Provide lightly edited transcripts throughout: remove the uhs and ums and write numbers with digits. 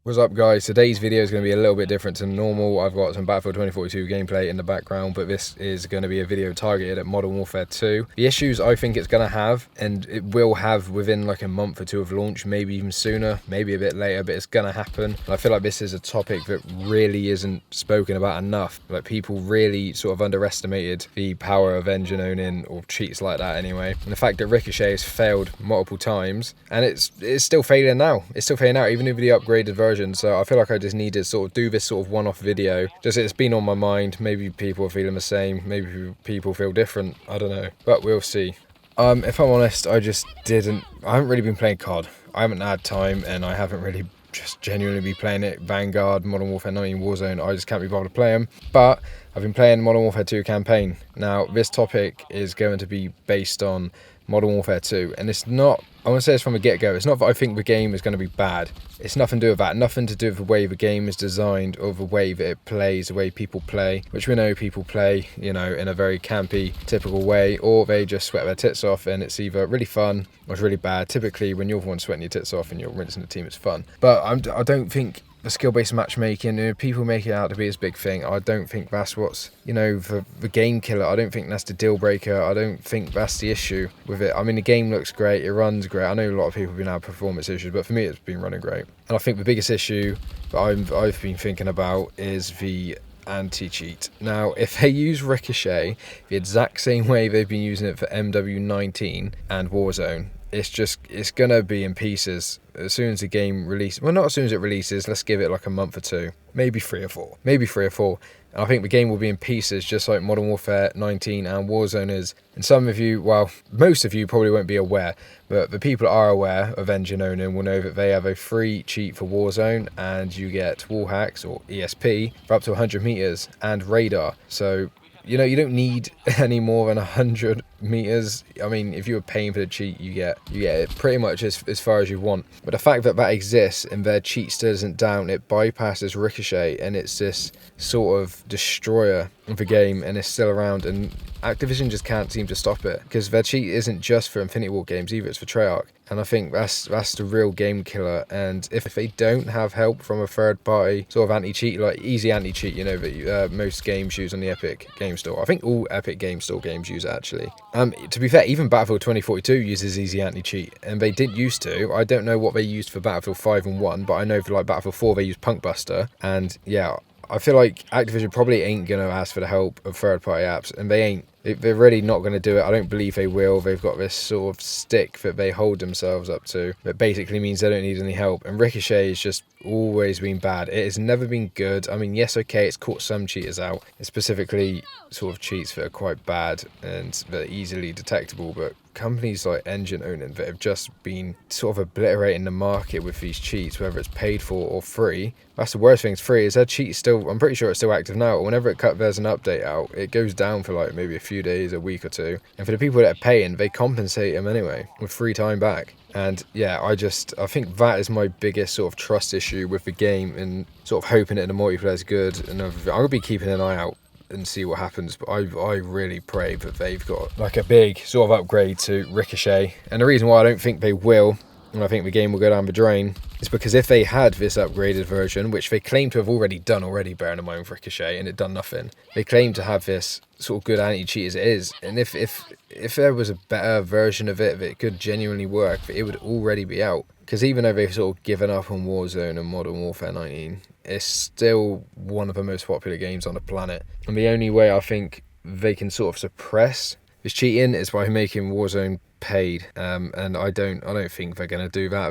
What's up, guys? Today's video is going to be a little bit different to normal. I've got some Battlefield 2042 gameplay in the background, but this is going to be a video targeted at Modern Warfare 2. The issues I think it's going to have, and it will have within like a month or two of launch, maybe even sooner, maybe a bit later, but it's going to happen. And I feel like this is a topic that really isn't spoken about enough. Like, people really sort of underestimated the power of engine owning, or cheats like that anyway. And the fact that Ricochet has failed multiple times, and it's still failing now. It's still failing out, even with the upgraded version. So I feel like I just need to sort of do this sort of one-off video. Just, it's been on my mind. Maybe people are feeling the same. Maybe people feel different. I don't know, but we'll see. If I'm honest, I haven't really been playing COD. I haven't had time, and I haven't really just genuinely been playing it. Vanguard, Modern Warfare 19, Warzone, I just can't be bothered to play them. But I've been playing Modern Warfare 2 campaign. Now, this topic is going to be based on Modern Warfare 2, and it's not, I want to say this from the get-go, it's not that I think the game is going to be bad. It's nothing to do with that, nothing to do with the way the game is designed, or the way that it plays, the way people play, which we know people play, you know, in a very campy, typical way, or they just sweat their tits off, and it's either really fun or it's really bad. Typically, when you're the one sweating your tits off and you're rinsing the team, it's fun. But I don't think the skill-based matchmaking, people make it out to be this big thing. I don't think that's what's, you know, the game killer. I don't think that's the deal breaker. I don't think that's the issue with it. I mean, the game looks great, it runs great. I know a lot of people have been having performance issues, but for me, it's been running great. And I think the biggest issue that I've been thinking about is the anti-cheat. Now, if they use Ricochet the exact same way they've been using it for MW19 and Warzone, it's gonna be in pieces as soon as the game releases. Well, not as soon as it releases, let's give it like a month or two, maybe three or four. And I think the game will be in pieces, just like Modern Warfare 19 and Warzone is. And some of you, well, most of you probably won't be aware, but the people that are aware of engine owning will know that they have a free cheat for Warzone, and you get wall hacks, or ESP, for up to 100 meters and radar. So, you know, you don't need any more than 100 meters. I mean, if you were paying for the cheat, you get it pretty much as far as you want. But the fact that that exists and their cheat still isn't down, it bypasses Ricochet, and it's this sort of destroyer of the game, and it's still around, and Activision just can't seem to stop it, because their cheat isn't just for Infinity War games either, it's for Treyarch. And I think that's the real game killer. And if they don't have help from a third party sort of anti-cheat, like easy anti-cheat, you know, that most games use on the Epic Game Store. I think all Epic Game Store games use it, actually. To be fair, even Battlefield 2042 uses easy anti-cheat, and they did used to. I don't know what they used for Battlefield 5 and 1, but I know for like Battlefield 4 they use Punk Buster. And yeah, I feel like Activision probably ain't going to ask for the help of third-party apps, and they ain't. They're really not going to do it. I don't believe they will. They've got this sort of stick that they hold themselves up to that basically means they don't need any help. And Ricochet has just always been bad. It has never been good. I mean, yes, okay, it's caught some cheaters out. It's specifically sort of cheats that are quite bad and that are easily detectable, but companies like Engine Owning that have just been sort of obliterating the market with these cheats, whether it's paid for or free. That's the worst thing. It's free. Is their cheat still? I'm pretty sure it's still active now. Whenever there's an update out, it goes down for like maybe a few days, a week or two. And for the people that are paying, they compensate them anyway with free time back. And yeah, I think that is my biggest sort of trust issue with the game, and sort of hoping that the multiplayer is good and everything. I'm gonna be keeping an eye out and see what happens, but I really pray that they've got like a big sort of upgrade to Ricochet. And the reason why I don't think they will, and I think the game will go down the drain, is because if they had this upgraded version, which they claim to have already done bearing in mind with Ricochet, and it done nothing. They claim to have this sort of good anti-cheat as it is, and if there was a better version of it that could genuinely work, it would already be out. Because even though they've sort of given up on Warzone and Modern Warfare 19, it's still one of the most popular games on the planet. And the only way I think they can sort of suppress this cheating is by making Warzone paid, and I don't think they're going to do that.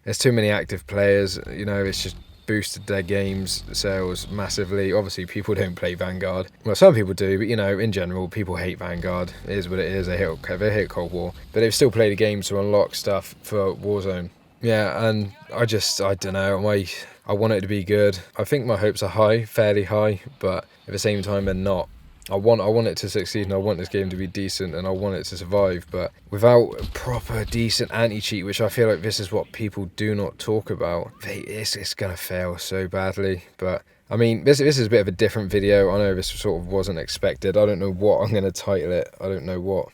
There's too many active players, you know. It's just boosted their games sales massively. Obviously, people don't play Vanguard. Well, some people do, but you know, in general, people hate Vanguard. It is what it is. They hate Cold War, but they've still played the game to unlock stuff for Warzone. Yeah, and I don't know. I want it to be good. I think my hopes are high, fairly high, but at the same time, they're not. I want it to succeed, and I want this game to be decent, and I want it to survive, but without a proper decent anti-cheat, which I feel like this is what people do not talk about, it's going to fail so badly. But I mean, this is a bit of a different video. I know this sort of wasn't expected. I don't know what I'm going to title it. I don't know what,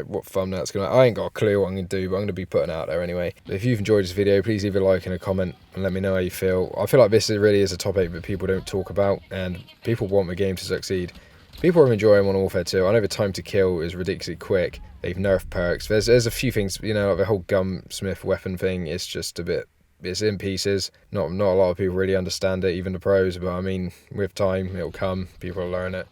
what thumbnail it's going to... I ain't got a clue what I'm going to do, but I'm going to be putting it out there anyway. But if you've enjoyed this video, please leave a like and a comment and let me know how you feel. I feel like this really is a topic that people don't talk about, and people want the game to succeed. People are enjoying Modern Warfare 2. I know the time to kill is ridiculously quick. They've nerfed perks. There's a few things, like the whole gunsmith weapon thing is just a bit... It's in pieces. Not a lot of people really understand it, even the pros. But I mean, with time, it'll come. People will learn it.